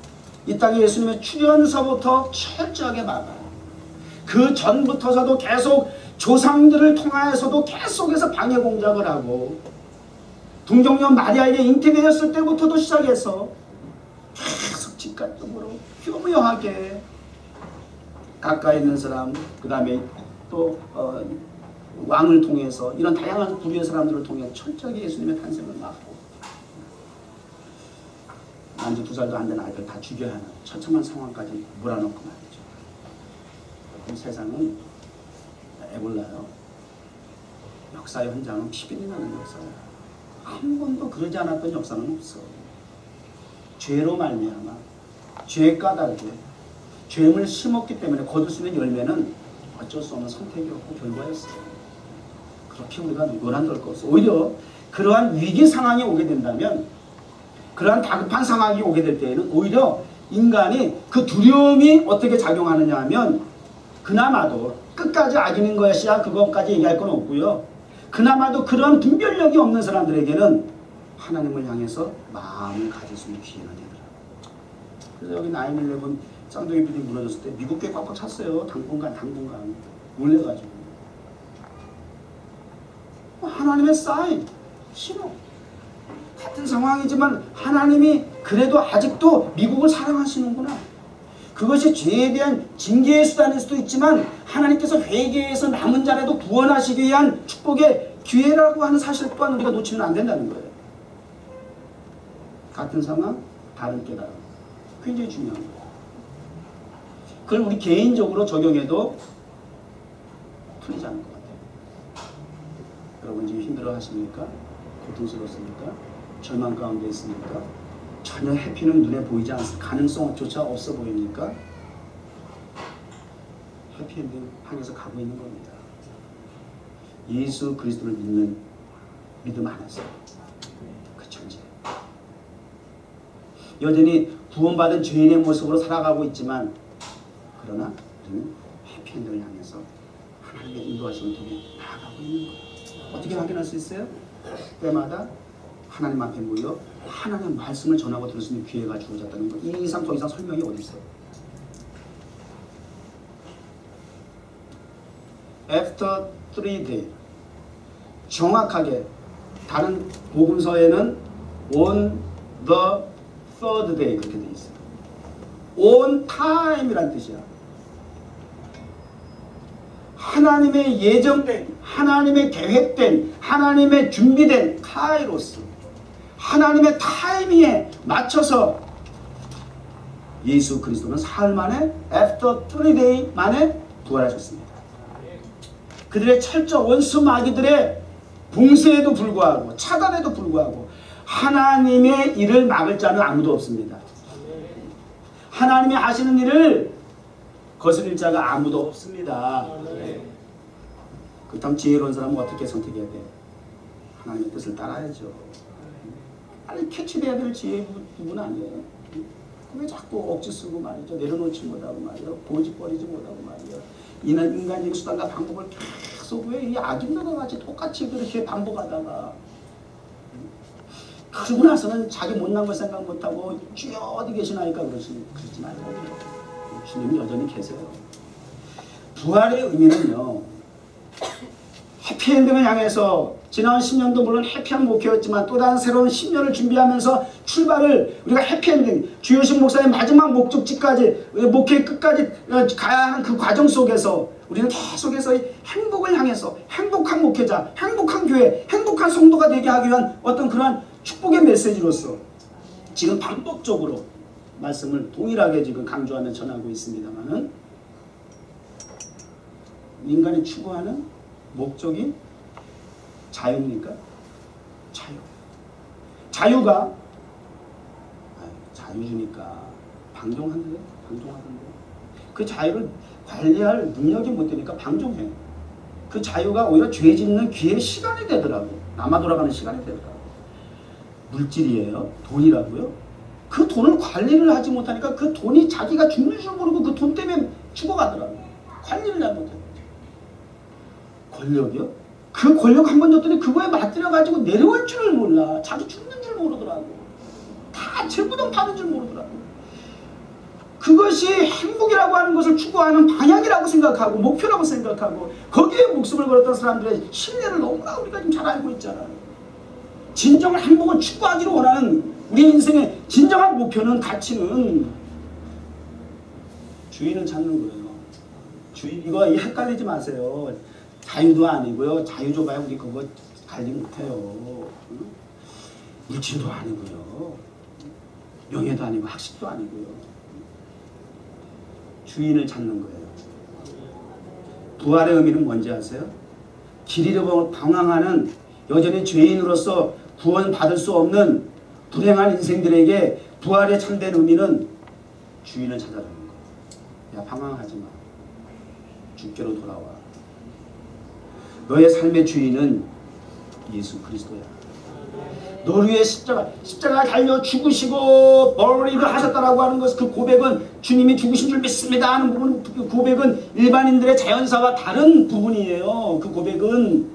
이 땅에 예수님의 출현서부터 철저하게 막아요. 그 전부터서도 계속 조상들을 통하여서도 계속해서 방해 공작을 하고 동정녀 마리아에게 잉태되었을 때부터도 시작해서 계속 직간접으로 교묘하게 가까이 있는 사람, 그 다음에 또 왕을 통해서 이런 다양한 부류의 사람들을 통해 철저하게 예수님의 탄생을 막고 만주 2살도 안 된 아이들 다 죽여야 하는 처참한 상황까지 몰아넣고 말이죠. 그럼 세상은 애골라요. 역사의 현장은 피변이 나는 역사예요. 한 번도 그러지 않았던 역사는 없어. 죄로 말미암아 죄 까닭에 죄를 심었기 때문에 거둘 수 있는 열매는 어쩔 수 없는 선택이었고 결과였어요. 그렇게 우리가 논한될 것 없어. 오히려 그러한 위기 상황이 오게 된다면, 그러한 다급한 상황이 오게 될 때에는 오히려 인간이 그 두려움이 어떻게 작용하느냐 하면, 그나마도 끝까지 악인인 것이야 그것까지 얘기할 건 없고요. 그나마도 그런 분별력이 없는 사람들에게는 하나님을 향해서 마음을 가질 수 있는 기회가 되더라고요. 그래서 여기 9/11 쌍둥이 빌딩 무너졌을 때 미국 꽤 꽉꽉 찼어요. 당분간 몰려가지고. 하나님의 사인, 신호. 같은 상황이지만 하나님이 그래도 아직도 미국을 사랑하시는구나. 그것이 죄에 대한 징계의 수단일 수도 있지만 하나님께서 회개해서 남은 자라도 구원하시기 위한 축복의 기회라고 하는 사실 또한 우리가 놓치면 안 된다는 거예요. 같은 상황, 다른 깨달음. 굉장히 중요한 거예요. 그걸 우리 개인적으로 적용해도 풀리지 않을 것 같아요. 여러분 지금 힘들어 하십니까? 고통스럽습니까? 절망 가운데 있습니까? 전혀 해피는 눈에 보이지 않습니까? 가능성조차 없어 보입니까? 해피엔딩 향해서 가고 있는 겁니다. 예수 그리스도를 믿는 믿음 안에서. 그렇죠. 여전히 구원받은 죄인의 모습으로 살아가고 있지만, 그러나 우리는 해피엔드를 향해서 하나님의 인도하심을 통해 나아가고 있는 거예요. 어떻게 확인할 수 있어요? 때마다 하나님 앞에 모여 하나님의 말씀을 전하고 들을 수 있는 기회가 주어졌다는 거. 이 이상 더 이상 설명이 어디 있어요? After 3 days, 정확하게 다른 복음서에는 on the third day 그렇게 돼 있어요. on time이란 뜻이야. 하나님의 예정된, 하나님의 계획된, 하나님의 준비된 카이로스, 하나님의 타이밍에 맞춰서 예수 그리스도는 사흘 만에 after 3 days 만에 부활하셨습니다. 그들의 철저 원수 마귀들의 봉쇄에도 불구하고 차단에도 불구하고 하나님의 일을 막을 자는 아무도 없습니다. 하나님이 하시는 일을 거스릴 자가 아무도 없습니다. 그렇다면 지혜로운 사람은 어떻게 선택해야 돼? 하나님의 뜻을 따라야죠. 아니 캐치돼야 될 지혜 부분 아니에요. 왜 자꾸 억지 쓰고 말이죠. 내려놓지 못하고 말이요. 고집버리지 못하고 말이요. 인간적인 수단과 방법을 계속 왜 이 악인들과 같이 똑같이 그렇게 반복하다가 그러고 나서는 자기 못난 걸 생각 못하고 주여 어디 계시나니까 그러지 말고 주님은 여전히 계세요. 부활의 의미는요, 해피엔딩을 향해서 지난 10년도 물론 해피한 목회였지만 또 다른 새로운 10년을 준비하면서 출발을 우리가 해피엔딩, 주효신 목사의 마지막 목적지까지, 목회의 끝까지 가야 하는 그 과정 속에서 우리는 계속해서 행복을 향해서 행복한 목회자, 행복한 교회, 행복한 성도가 되게 하기 위한 어떤 그러한 축복의 메시지로서 지금 반복적으로 말씀을 동일하게 지금 강조하며 전하고 있습니다만은, 인간이 추구하는 목적이 자유입니까? 자유가 자유주니까 방종하던데 그 자유를 관리할 능력이 못 되니까 방종해. 그 자유가 오히려 죄 짓는 귀의 시간이 되더라고. 남아 돌아가는 시간이 되더라고. 물질이에요. 돈이라고요. 그 돈을 관리를 하지 못하니까 그 돈이 자기가 죽는 줄 모르고 그 돈 때문에 죽어가더라고. 관리를 잘 못해. 권력이요? 그 권력 한 번 줬더니 그거에 맞들여가지고 내려올 줄을 몰라. 자기 죽는 줄 모르더라고. 다 제부동 파는 줄 모르더라고. 그것이 행복이라고 하는 것을 추구하는 방향이라고 생각하고 목표라고 생각하고 거기에 목숨을 걸었던 사람들의 신뢰를 너무나 우리가 지금 잘 알고 있잖아요. 진정한 행복을 추구하기를 원하는 우리 인생의 진정한 목표는, 가치는 주인을 찾는 거예요. 주인, 이거 헷갈리지 마세요. 자유도 아니고요. 자유 줘봐야 우리 그거 관리 못해요. 물질도 아니고요. 명예도 아니고 학식도 아니고요. 주인을 찾는 거예요. 부활의 의미는 뭔지 아세요? 길 잃어 방황하는 여전히 죄인으로서 구원받을 수 없는 불행한 인생들에게 부활의 참된 의미는 주인을 찾아가는 거예요. 야, 방황하지 마. 주께로 돌아와. 너의 삶의 주인은 예수 그리스도야. 너를 위해 십자가 달려 죽으시고 버리를 하셨다라고 하는 것, 그 고백은 주님이 죽으신 줄 믿습니다 하는 부분, 그 고백은 일반인들의 자연사와 다른 부분이에요. 그 고백은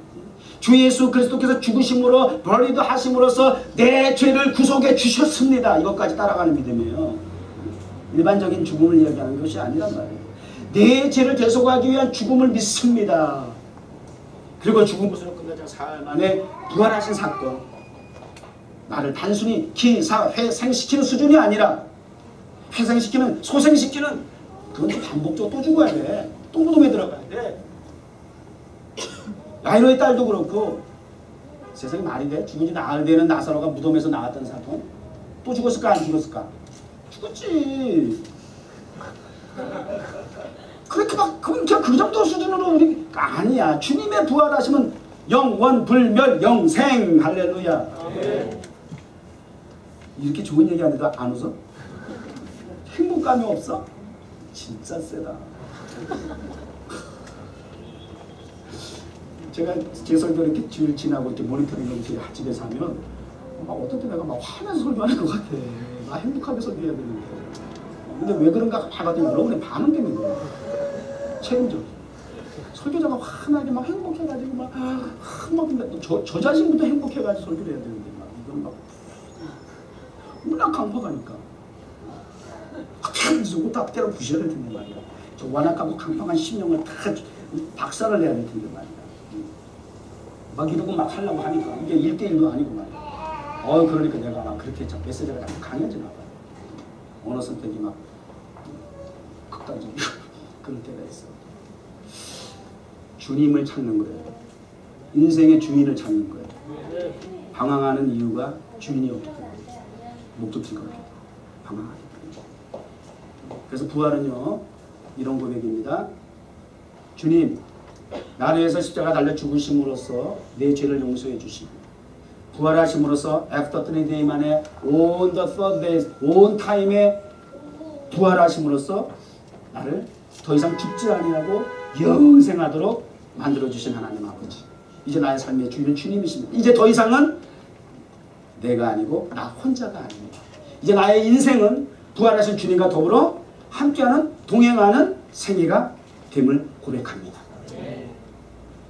주 예수 그리스도께서 죽으심으로 버리도 하심으로써 내 죄를 구속해 주셨습니다. 이것까지 따라가는 믿음이에요. 일반적인 죽음을 이야기하는 것이 아니란 말이에요. 내 죄를 대속하기 위한 죽음을 믿습니다. 그리고 죽음으로 끝나자 사흘 만에 부활하신 사건. 나를 단순히 회생시키는 수준이 아니라 회생시키는, 소생시키는, 그건 또 반복적으로 또 죽어야 돼. 또 무덤에 들어가야 돼. 야이로의 딸도 그렇고, 세상에 말이 돼? 죽은 지 나흘 되는 나사로가 무덤에서 나왔던 사건? 또 죽었을까 안 죽었을까? 죽었지. 그렇게 막 그 정도 수준으로 우리 아니야. 주님의 부활하시면 영원 불멸 영생. 할렐루야. 이렇게 좋은 얘기 하는데 안 웃어? 행복감이 없어? 진짜 세다. 제가 제 설교 이렇게 주일 지나고 이렇게 모니터링을 이렇게 집에서 하면 막 어떨 때 내가 막 화내서 설교하는 것 같아. 나 행복하게 설교해야 되는데. 근데 왜 그런가 봐봤더니 여러분의 반응 때문에 그래요. 책임져. 설교자가 화나게 막 행복해가지고 막 저 자신부터 행복해가지고 설교를 해야 되는데 막 이건 막 워낙 강팍하니까 딱 때려 부셔야 될 텐데 말이야. 저 완악하고 강팍한 심령을 다 박살을 내야 될 텐데 말이야. 막 이러고 막 하려고 하니까 이게 1대1도 아니고 말이야. 그러니까 내가 막 그렇게 메시지가 자꾸 강해지나 봐. 어느 선택이 막 극단적이고 그럴 때가 있어. 주님을 찾는 거예요. 인생의 주인을 찾는 거예요. 방황하는 이유가 주인이 없기 때문에, 목적지가 없기 때문에 방황하기 때문에. 그래서 부활은요 이런 고백입니다. 주님, 나를 위해서 십자가 달려 죽으심으로써 내 죄를 용서해 주시고 부활하심으로써 after 3 day 만에 on the third day, on time에 부활하심으로써 나를 더 이상 죽지 아니하고 영생하도록 만들어주신 하나님 아버지, 이제 나의 삶의 주인은 주님이십니다. 이제 더 이상은 내가 아니고 나 혼자가 아닙니다. 이제 나의 인생은 부활하신 주님과 더불어 함께하는 동행하는 생애가 됨을 고백합니다.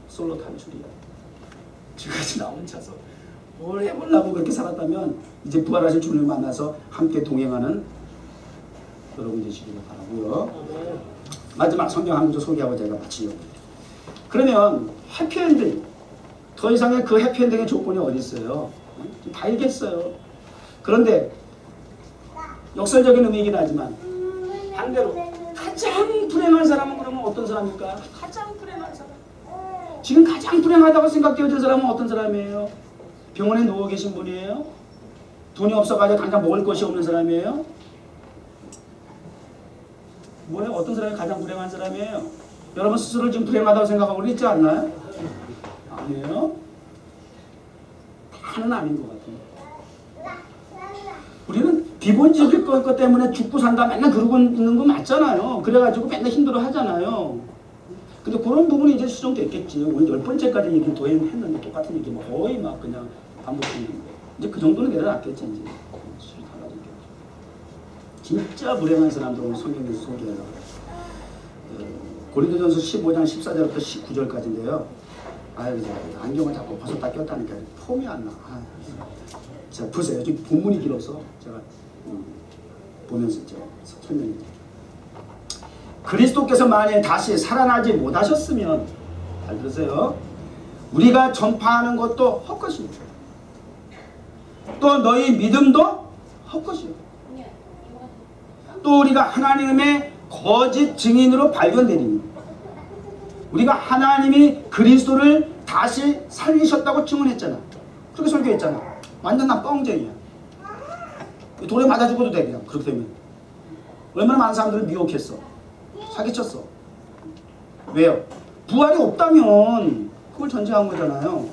솔로 탈출이야. 지금까지 나 혼자서 뭘 해보려고 그렇게 살았다면 이제 부활하신 주님을 만나서 함께 동행하는 여러분 되시기를 바라고요. 마지막 성경 한 구절 소개하고 제가 마치려고. 그러면 해피엔딩, 더 이상의 그 해피엔딩의 조건이 어디 있어요? 다 얘기했어요. 그런데 역설적인 의미이긴 하지만 반대로 가장 불행한 사람은 그러면 어떤 사람일까? 가장 불행한 사람, 지금 가장 불행하다고 생각되어진 사람은 어떤 사람이에요? 병원에 누워 계신 분이에요? 돈이 없어가지고 당장 먹을 것이 없는 사람이에요? 뭐예요? 어떤 사람이 가장 불행한 사람이에요? 여러분 스스로를 지금 불행하다고 생각하고 있지 않나요? 아니에요? 다는 아닌 것 같아요. 우리는 기본적인 것 때문에 죽고 산다 맨날 그러고 있는 거 맞잖아요. 그래가지고 맨날 힘들어 하잖아요. 근데 그런 부분이 이제 수정됐겠지. 오늘 10번째까지 얘기 더 했는데 똑같은 얘기 뭐 거의 막 그냥 반복했는데 이제 그 정도는 내려놨겠지. 이제 술 달라졌겠죠. 진짜 불행한 사람들은 성경에서 소개해요. 고린도전서 15장 14절부터 19절까지인데요. 아유, 안경을 자꾸 벗었다 꼈다니까 폼이 안 나. 자, 보세요. 지금 본문이 길어서 제가 보면서 제가 설명해 드릴게요. 그리스도께서 만일 다시 살아나지 못하셨으면, 잘 들으세요, 우리가 전파하는 것도 헛것입니다. 또 너희 믿음도 헛것이요. 또 우리가 하나님의 거짓 증인으로 발견되리니 우리가 하나님이 그리스도를 다시 살리셨다고 증언했잖아. 그렇게 설교했잖아. 완전 나 뻥쟁이야. 돌에 맞아 죽어도 돼 그냥 그렇게 되면. 얼마나 많은 사람들을 미혹했어. 사기쳤어. 왜요? 부활이 없다면 그걸 전제한 거잖아요.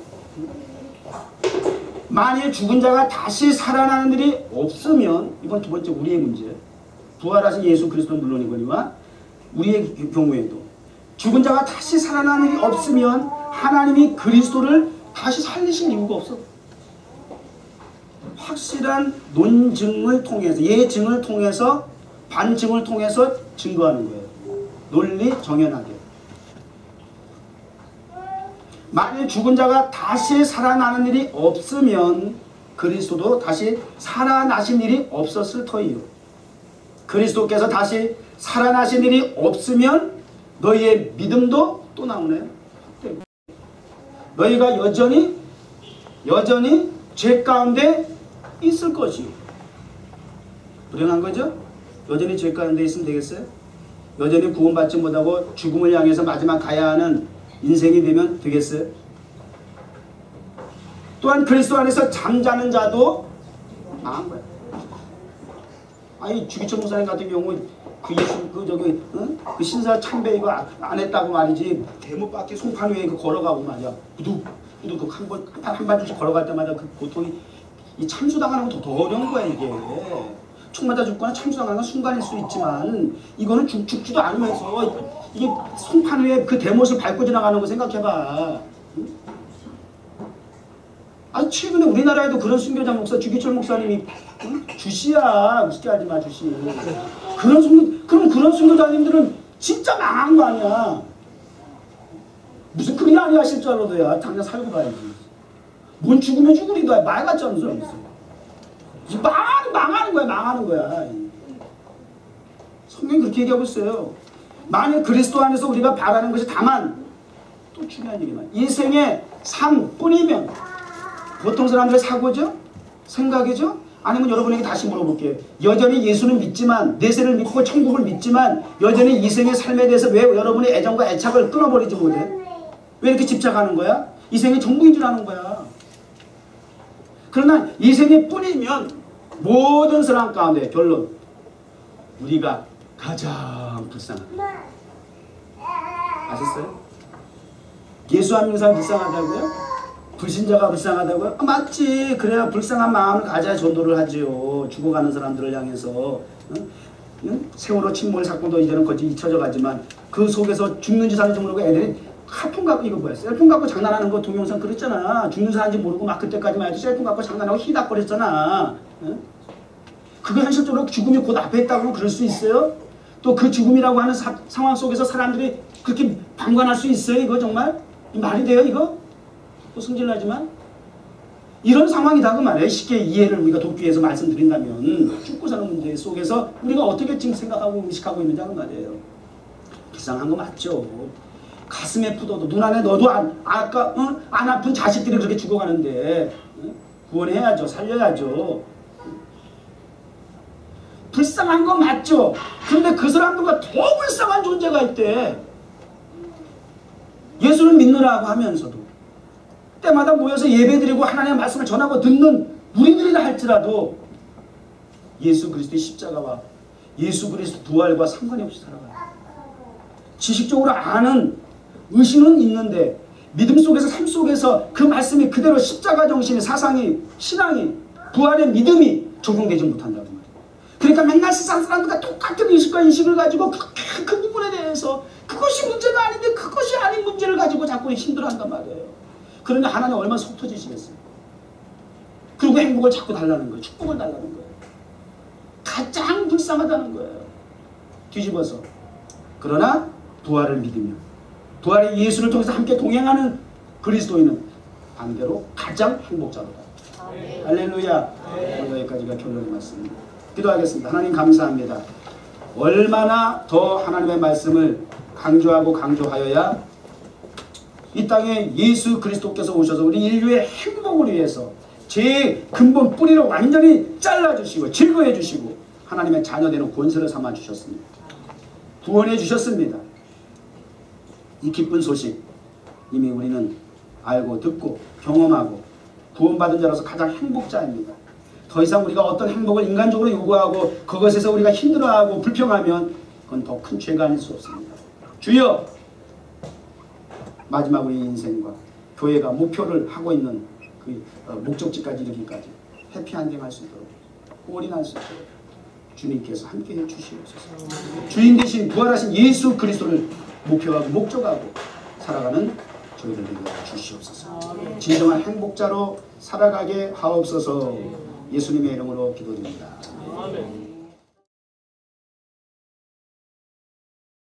만일 죽은 자가 다시 살아나는 일이 없으면, 이건 두 번째 우리의 문제. 부활하신 예수 그리스도는 물론이거니와 우리의 경우에도 죽은 자가 다시 살아나는 일이 없으면 하나님이 그리스도를 다시 살리신 이유가 없어. 확실한 논증을 통해서, 예증을 통해서, 반증을 통해서 증거하는 거예요. 논리 정연하게. 만일 죽은 자가 다시 살아나는 일이 없으면 그리스도도 다시 살아나신 일이 없었을 터이요. 그리스도께서 다시 살아나신 일이 없으면 너희의 믿음도 또 나오네요. 너희가 여전히 죄 가운데 있을 것이요. 불행한 거죠? 여전히 죄 가운데 있으면 되겠어요? 여전히 구원받지 못하고 죽음을 향해서 마지막 가야 하는 인생이 되면 되겠어요? 또한 그리스도 안에서 잠자는 자도 망한 거야. 아니 주기철 목사님 같은 경우 그 예수 그 신사 참배 이거 안 했다고 말이지, 대문 밖에 송판 위에 걸어가고 말이야. 구두 그 한 발씩 걸어갈 때마다 그 고통이, 이 참수당하는 거 더 어려운 거야 이게. 총 맞아 죽거나 참수당하는 건 순간일 수 있지만 이거는 죽지도 않으면서 이게 송판 위에 그 대못을 밟고 지나가는 거 생각해봐. 응? 아주 최근에 우리나라에도 그런 순교자 목사 주기철 목사님이 주시야 무섭게 하지 마 주시. 그럼 그런 순교자님들은 진짜 망한 거 아니야. 무슨 그리 아니하실 줄 알아도야 당장 살고 봐야지. 뭔 죽으면 죽으리도 말 같지 않은 사람 있어. 망하는 거야. 성경이 그렇게 얘기하고 있어요. 만약 그리스도 안에서 우리가 바라는 것이 다만 또 중요한 얘기만 인생의 삶뿐이면 보통 사람들의 사고죠? 생각이죠? 아니면 여러분에게 다시 물어볼게요. 여전히 예수는 믿지만 내세를 믿고 천국을 믿지만 여전히 이생의 삶에 대해서 왜 여러분의 애정과 애착을 끊어버리지 못해? 왜 이렇게 집착하는 거야? 이생이 전부인 줄 아는 거야. 그러나 이생의 뿐이면 모든 사람 가운데 결론 우리가 가장 불쌍합니다. 아셨어요? 예수 안 믿는 사람 불쌍하다고요? 불신자가 불쌍하다고요? 맞지. 그래야 불쌍한 마음을 가져야 전도를 하지요. 죽어가는 사람들을 향해서. 세월호 침몰 사건도 이제는 거의 잊혀져 가지만 그 속에서 죽는지 사는지 모르고 애들이 카폰 갖고 이거 뭐야 셀폰 갖고 장난하는 거 동영상 그랬잖아. 죽는 사는지 모르고 막 그때까지만 해도 셀폰 갖고 장난하고 희닥거렸잖아. 그게 현실적으로 죽음이 곧 앞에 있다고 그럴 수 있어요? 또 그 죽음이라고 하는 상황 속에서 사람들이 그렇게 방관할 수 있어요? 이거 정말? 말이 돼요 이거? 또 승질나지만 이런 상황이다 그 말이에요. 쉽게 이해를 우리가 돕기 위해서 말씀드린다면 죽고 사는 문제 속에서 우리가 어떻게 지금 생각하고 의식하고 있는지 하는 말이에요. 불쌍한 거 맞죠. 가슴에 푸어도 눈 안에 넣어도 안 아픈 자식들이 그렇게 죽어가는데 구원해야죠. 살려야죠. 불쌍한 거 맞죠. 그런데 그 사람들과 더 불쌍한 존재가 있대. 예수를 믿느라고 하면서도 때마다 모여서 예배드리고 하나님의 말씀을 전하고 듣는 우리들이라 할지라도 예수 그리스도의 십자가와 예수 그리스도 부활과 상관이 없이 살아가요. 지식적으로 아는 의식은 있는데 믿음 속에서 삶 속에서 그 말씀이 그대로 십자가 정신의 사상이 신앙이 부활의 믿음이 적용되지 못한다는 말이에요. 그러니까 맨날 세상 사람들과 똑같은 의식과 인식을 가지고 그 부분에 대해서 그것이 문제가 아닌데 그것이 아닌 문제를 가지고 자꾸 힘들어한단 말이에요. 그러니까 하나님 얼마나 속 터지시겠어요. 그리고 행복을 자꾸 달라는 거예요. 축복을 달라는 거예요. 가장 불쌍하다는 거예요. 뒤집어서. 그러나 부활을 믿으며 부활의 예수를 통해서 함께 동행하는 그리스도인은 반대로 가장 행복자로다. 할렐루야. 오늘 여기까지가 결론의 말씀입니다. 기도하겠습니다. 하나님 감사합니다. 얼마나 더 하나님의 말씀을 강조하고 강조하여야 이 땅에 예수 그리스도께서 오셔서 우리 인류의 행복을 위해서 제 근본 뿌리를 완전히 잘라주시고 제거해 주시고 하나님의 자녀되는 권세를 삼아 주셨습니다. 구원해 주셨습니다. 이 기쁜 소식 이미 우리는 알고 듣고 경험하고 구원받은 자로서 가장 행복자입니다. 더 이상 우리가 어떤 행복을 인간적으로 요구하고 그것에서 우리가 힘들어하고 불평하면 그건 더 큰 죄가 아닐 수 없습니다. 주여 마지막 우리 인생과 교회가 목표를 하고 있는 그 목적지까지 이르기까지 해피한딩 할 수 있도록 올인할 수 있도록 주님께서 함께해 주시옵소서. 주인 되신 부활하신 예수 그리스도를 목표하고 목적하고 살아가는 저희를 주시옵소서. 진정한 행복자로 살아가게 하옵소서. 예수님의 이름으로 기도드립니다.